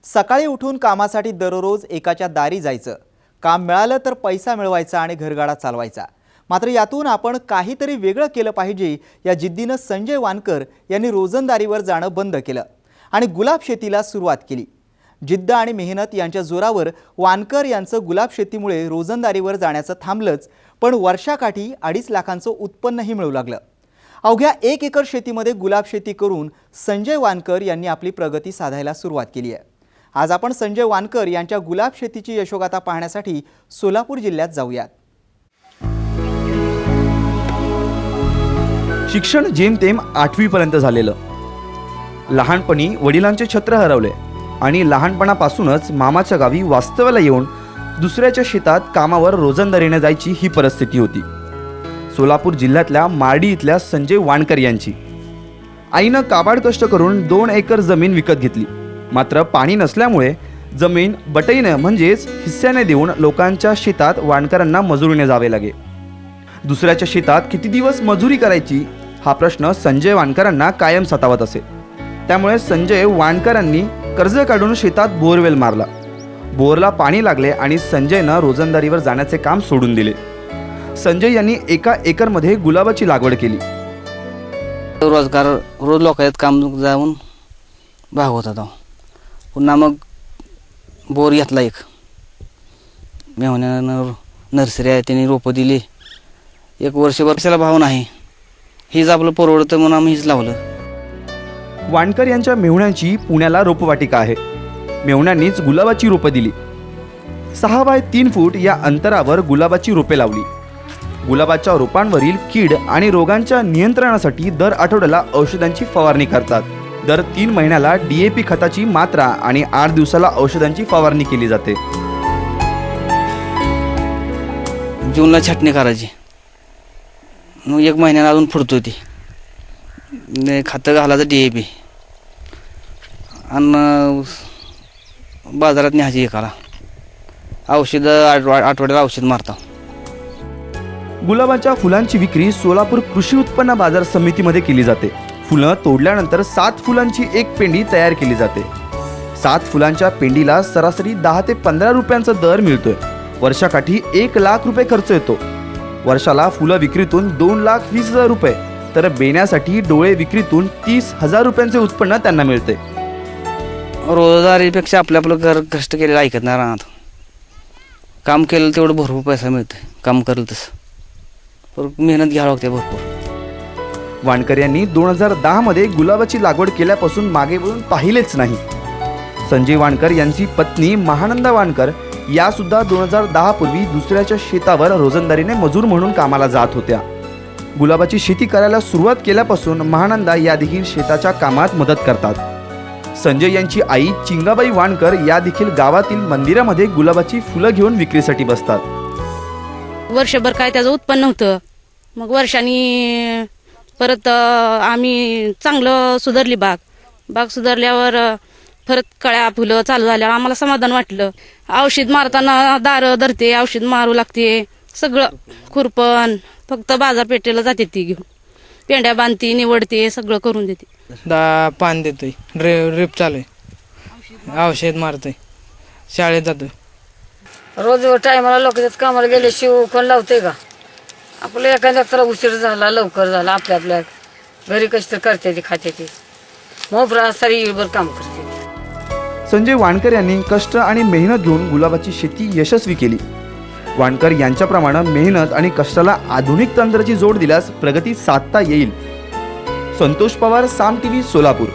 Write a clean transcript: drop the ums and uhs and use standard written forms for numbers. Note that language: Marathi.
सकाळी उठून कामासाठी दररोज एकाच्या दारी जायचं, काम मिळालं तर पैसा मिळवायचा आणि घरगाडा चालवायचा। मात्र यातून आपण काहीतरी वेगळं केलं पाहिजे या जिद्दीनं संजय वानकर यांनी रोजंदारीवर जाणं बंद केलं आणि गुलाब शेतीला सुरुवात केली। जिद्द आणि मेहनत यांच्या जोरावर वानकर यांचं गुलाब शेतीमुळे रोजंदारीवर जाण्याचं थांबलंच, पण वर्षाकाठी 2.5 लाखांचं उत्पन्नही मिळू लागलं। अवघ्या 1 एकर शेतीमध्ये गुलाब शेती करून संजय वानकर यांनी आपली प्रगती साधायला सुरुवात केली आहे। आज आपण संजय वानकर यांच्या गुलाब शेतीची यशोगाथा पाहण्यासाठी सोलापूर जिल्ह्यात जाऊयात। शिक्षण जेमतेम 8वी पर्यंत झालेलं। लहानपणी वडिलांचे छत्र हरवले आणि लहानपणापासूनच मामाच्या गावी वास्तव्याला येऊन दुसऱ्याच्या शेतात कामावर रोजंदारीने जायची ही परिस्थिती होती। सोलापूर जिल्ह्यातल्या मार्डी इथल्या संजय वानकर यांची आईनं काबाड कष्ट करून 2 एकर जमीन विकत घेतली। मात्र पाणी नसल्यामुळे जमीन बटईने म्हणजेच हिस्स्याने देऊन लोकांच्या शेतात वानकरांना मजुरीने जावे लागे। दुसऱ्याच्या शेतात किती दिवस मजुरी करायची हा प्रश्न संजय वानकरांना कायम सतावत असे। त्यामुळे संजय वानकरांनी कर्ज काढून शेतात बोरवेल मारला। बोरला पाणी लागले आणि संजयनं रोजंदारीवर जाण्याचे काम सोडून दिले। संजय यांनी 1 एकरमध्ये गुलाबाची लागवड केली। रोजगार रोज लोकांत काम जाऊन भाग होता। पुन्हा मग बोर घेतला एक मेहण्यानं नर्सरी आहे त्यांनी रोपं दिली। 1 वर्षाला भाव नाही, हीच आपलं परवडतं म्हणून आम्ही हीच लावलं। वानकर यांच्या मेहुण्यांची पुण्याला रोपवाटिका आहे। मेहुण्यांनीच गुलाबाची रोपं दिली। 6 बाय 3 फूट या अंतरावर गुलाबाची रोपे लावली। गुलाबाच्या रोपांवरील कीड आणि रोगांच्या नियंत्रणासाठी दर आठवड्याला औषधांची फवारणी करतात। दर 3 महिन्याला DAP खताची मात्रा आणि 8 दिवसाला औषधांची फवारणी केली जाते। जूनला छाटणी करायची, 1 महिन्याला अजून फुटतो ती खतं घालायचं DAP आणि बाजारात न्यायची एकाला औषधं आठवड्याला औषध मारता। गुलाबाच्या फुलांची विक्री सोलापूर कृषी उत्पन्न बाजार समितीमध्ये केली जाते। फुलं तोडल्यानंतर 7 फुलांची एक पेंडी तयार केली जाते। 7 फुलांच्या पेंडीला सरासरी 10 ते 15 रुपयांचा दर मिळतोय। वर्षाकाठी 1 लाख रुपये खर्च येतो। वर्षाला फुलं विक्रीतून 2,20,000 रुपये तर बेण्यासाठी डोळे विक्रीतून 30,000 रुपयांचे उत्पन्न त्यांना मिळते। रोजगारीपेक्षा आपलं घर कष्ट केलेलं ऐकत नाही राहणार। काम केलं तेवढं भरपूर पैसा मिळतोय, काम करेल तसं मेहनत घ्यावं लागते भरपूर। वानकर यांनी 2010 मध्ये गुलाबाची लागवड केल्यापासून मागे वळून पाहिलेच नाही। संजय वानकर यांची पत्नी महानंदा वानकर या सुद्धा 2010 पूर्वी दुसऱ्याच्या शेतावर रोजंदारीने मजूर म्हणून कामाला जात होत्या। गुलाबाची शेती करायला सुरुवात केल्यापासून महानंदा या देखील शेताच्या कामात मदत करतात। संजय यांची आई चिंगाबाई वानकर या देखील गावातील मंदिरामध्ये गुलाबाची फुलं घेऊन विक्रीसाठी बसतात। वर्षभर काय त्याचं उत्पन्न होतं, मग वर्षांनी परत आम्ही चांगलं सुधारली बाग सुधारल्यावर परत कळ्या फुलं चालू झाल्यावर आम्हाला समाधान वाटलं। औषध मारताना दारं धरते, औषध मारू लागते, सगळं खुरपण फक्त बाजारपेठेला जाते ती घेऊन, पेंड्या बांधते, निवडते, सगळं करून देते। पान देतोय, ड्रिप चालू आहे, औषध मारतोय, शाळेत जातोय। रोज टायमाला लोकांच्यात कामाला गेले शिव कोण लावते का? आपलं एखाद्या त्याला उशीर झाला, लवकर झाला, आपल्या घरी कष्ट करते ती खाते ती मोबरा सारी येळभर काम करते। संजय वानकर यांनी कष्ट आणि मेहनत घेऊन गुलाबाची शेती यशस्वी केली। वानकर यांच्याप्रमाणे मेहनत आणि कष्टाला आधुनिक तंत्राची जोड दिल्यास प्रगती साधता येईल। संतोष पवार, साम TV, सोलापूर।